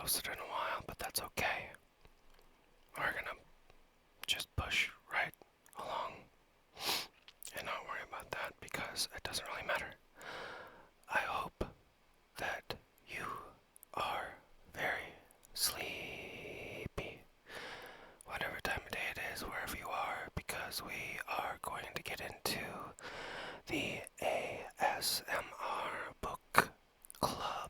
posted in a while, but that's okay. We're gonna just push right along and not worry about that because it doesn't really matter. I hope that you are very sleepy, whatever time of day it is, wherever you are, because we are going to get into the ASMR book club.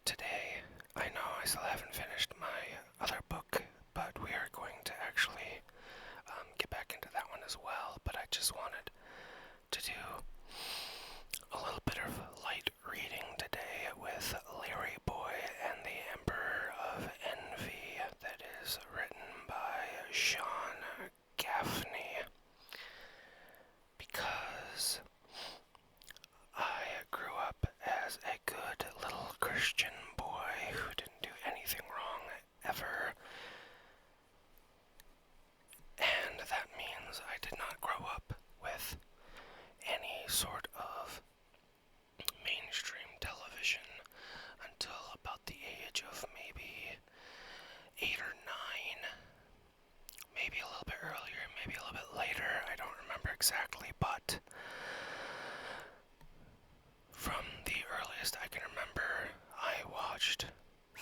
Today, I know I still haven't finished my other book, but we are going to actually get back into that one as well, but I just wanted to do a little bit of light reading today with Larryboy and the Emperor of Envy, that is written by Sean Gaffney, because I grew up as a good little Christian boy who didn't do anything wrong ever, and that means I did not grow up with any sort of mainstream television until about the age of maybe 8 or 9, maybe a little bit earlier, maybe a little bit later, I don't remember exactly, but from the earliest I can remember, I watched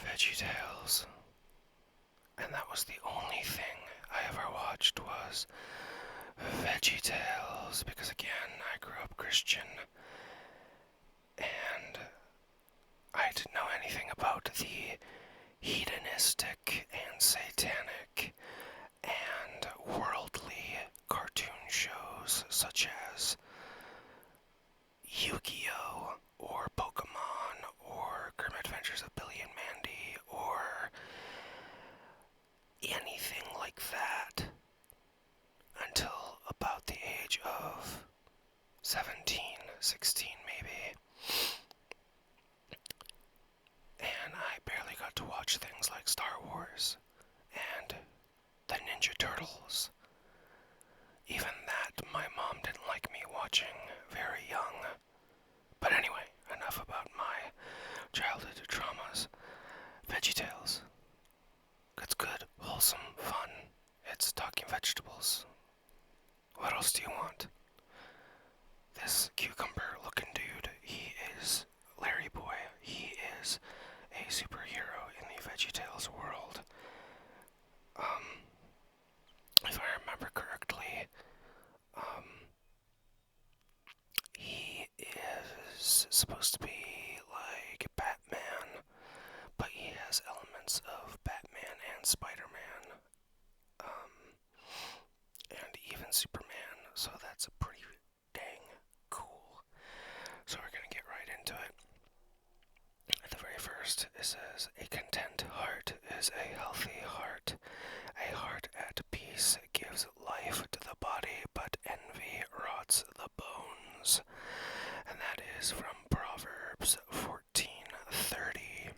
VeggieTales, and that was the only thing I ever watched was VeggieTales, because again, I grew up Christian, and I didn't know anything about the hedonistic and satanic and worldly cartoon shows such as Yu-Gi-Oh! Or Pokemon, or Grim Adventures of Billy and Mandy, or anything like that until about the age of 17, 16 maybe. And I barely got to watch things like Star Wars and the Ninja Turtles. Even that my mom didn't like me watching very young. But anyway, enough about my childhood traumas. VeggieTales. It's good, wholesome, fun. It's talking vegetables. What else do you want? This cucumber-looking dude, he is Larryboy. He is a superhero in the VeggieTales world. If I remember correctly, he is supposed to be like Batman, but he has elements of Batman and Spider-Man, and even Superman, so that's pretty dang cool. So we're gonna get right into it. At the very first, it says, "A content heart is a healthy heart. A heart at peace gives life to the body, but envy rots the bones." And that is from Proverbs 14:30.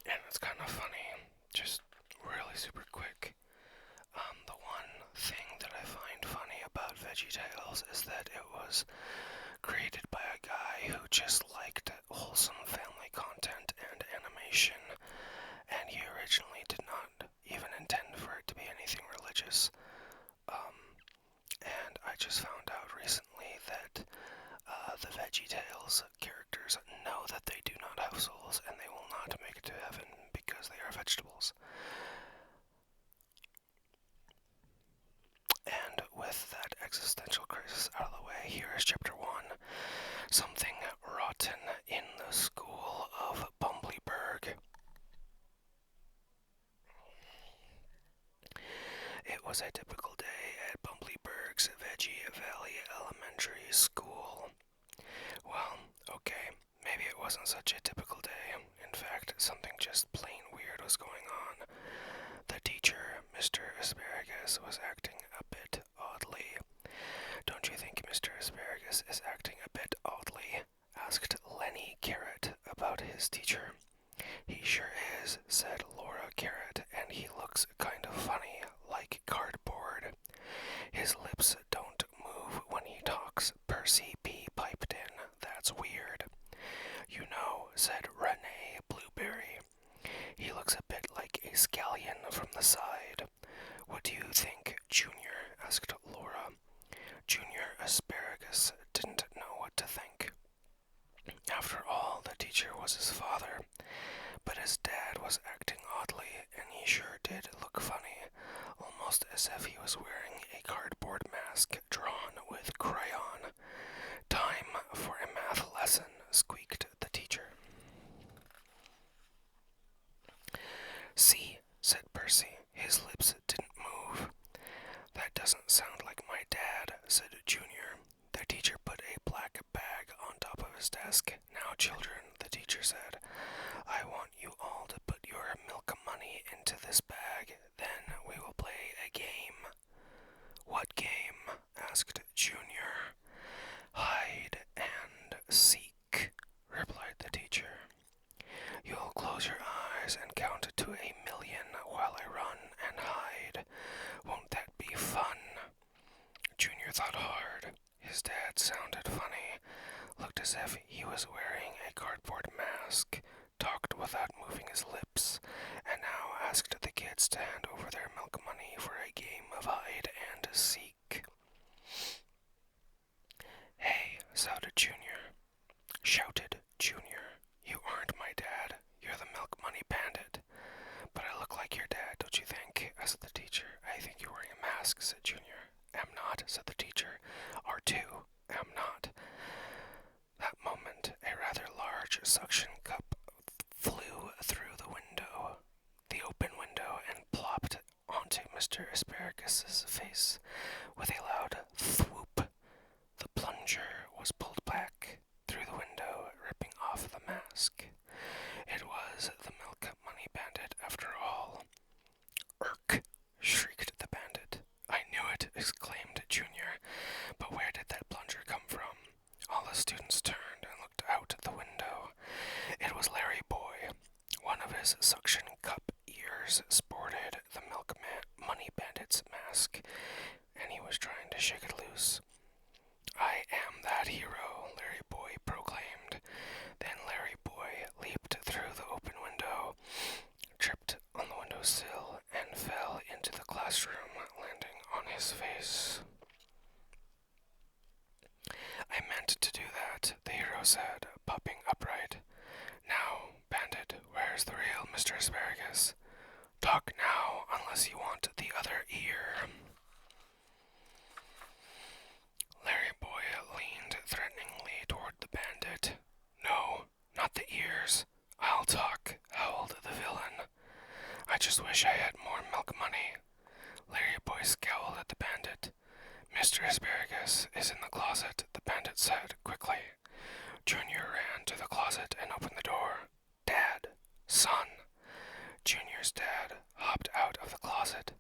And it's kind of funny, just really super quick. The one thing that I find funny about VeggieTales is that it was created by a guy who just liked wholesome family content and animation, and he originally did not even intend for it to be anything religious. And I just found out recently that the VeggieTales characters know that they do not have souls and they will not make it to heaven because they are vegetables. And with that existential crisis out of the way, here is chapter 1. Something rotten in the school of Bumbleberg. It was a typical day at Bumbleberg's Veggie Valley Elementary School. Well, okay, maybe it wasn't such a typical day. In fact, something just plain weird was going on. The teacher, Mr. Asparagus, was acting a bit oddly. "Don't you think Mr. Asparagus is acting a bit oddly?" asked Lenny Carrot about his teacher. "He sure is," said Laura Carrot, "and he looks kind of funny, like cardboard." "His lips don't move when he talks," Percy P. piped Asparagus didn't know what to think. After all, the teacher was his father, but his dad was acting oddly, and he sure did look funny, almost as if he was wearing a cardboard mask drawn with crayon. "Time for a math lesson," squeaked the teacher. "See," said Percy. His lips didn't move. "That doesn't sound like my dad," said Junior. The teacher put a black bag on top of his desk. "Now, children," the teacher said, "I want you all to put your milk money into this bag. Then we will play a game." "What game?" asked Junior. "Hide and seek," replied the teacher. "You'll close your eyes and count to 1,000,000 while I run and hide. Won't that be fun?" Junior thought hard. His dad sounded funny, looked as if he was wearing a cardboard mask, talked without moving his lips, and now asked the kids to hand over their milk money for a game of hide and seek. "Hey," shouted Junior. "You aren't my dad. You're the milk money bandit." "But I look like your dad, don't you think?" asked the teacher. "I think you're wearing a mask," said Junior. "Am not," said the teacher. "R2, am not." That moment, a rather large suction cup flew through the open window, and plopped onto Mr. Asparagus's face with a loud thwoop. The plunger was pulled back through the window, ripping off the mask. It was the milk money bandit after all. "Irk!" shrieked the bandit. "I knew it!" exclaimed Junior. "But where did that plunger come from?" All the students turned and looked out the window. It was Larryboy. One of his suction cup ears sported the milk money bandit's mask, and he was trying to shake it loose. "I am that hero," Larryboy proclaimed. Then Larryboy leaped through the open window, tripped on the windowsill, and fell into the classroom, landing on his face. "I meant to do that," the hero said, popping upright. "Now, bandit, where's the real Mr. Asparagus? Talk now, unless you want the other ear." Larryboy leaned threateningly toward the bandit. "No, not the ears. I'll talk," howled the villain. "I just wish I had more milk money." Larryboy scowled at the bandit. "Mr. Asparagus is in the closet," the bandit said quickly. Junior ran to the closet and opened the door. "Dad! Son!" Junior's dad hopped out of the closet.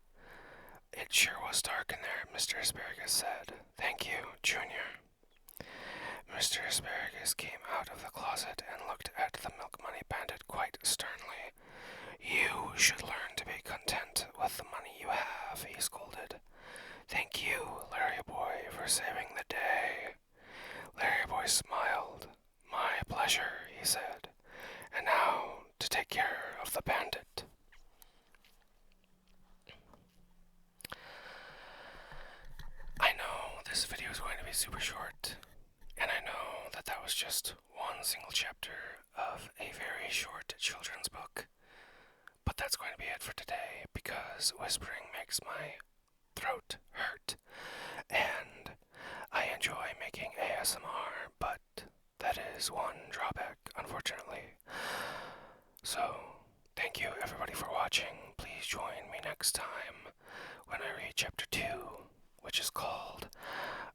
"It sure was dark in there," Mr. Asparagus said. "Thank you, Junior." Mr. Asparagus came out of the closet and looked at the milk money bandit quite sternly. "You should learn to be content with the money you have," he scolded. "Thank you, Larryboy, for saving the day." Larryboy smiled. "My pleasure," he said. "And now to take care of the bandit." I know this video is going to be super short, and I know that that was just one single chapter of a very short children's book, but that's going to be it for today, because whispering makes my throat hurt, and I enjoy making ASMR, but that is one drawback, unfortunately. So, thank you everybody for watching. Please join me next time when I read chapter 2, which is called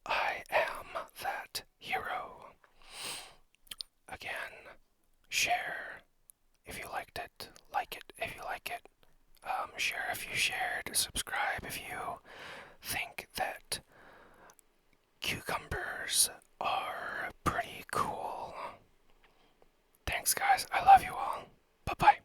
"I Am That Hero." Again, share if you liked it, like it if you like it, share if you shared, subscribe if you think that cucumbers are pretty cool. Thanks guys, I love you all. Bye-bye.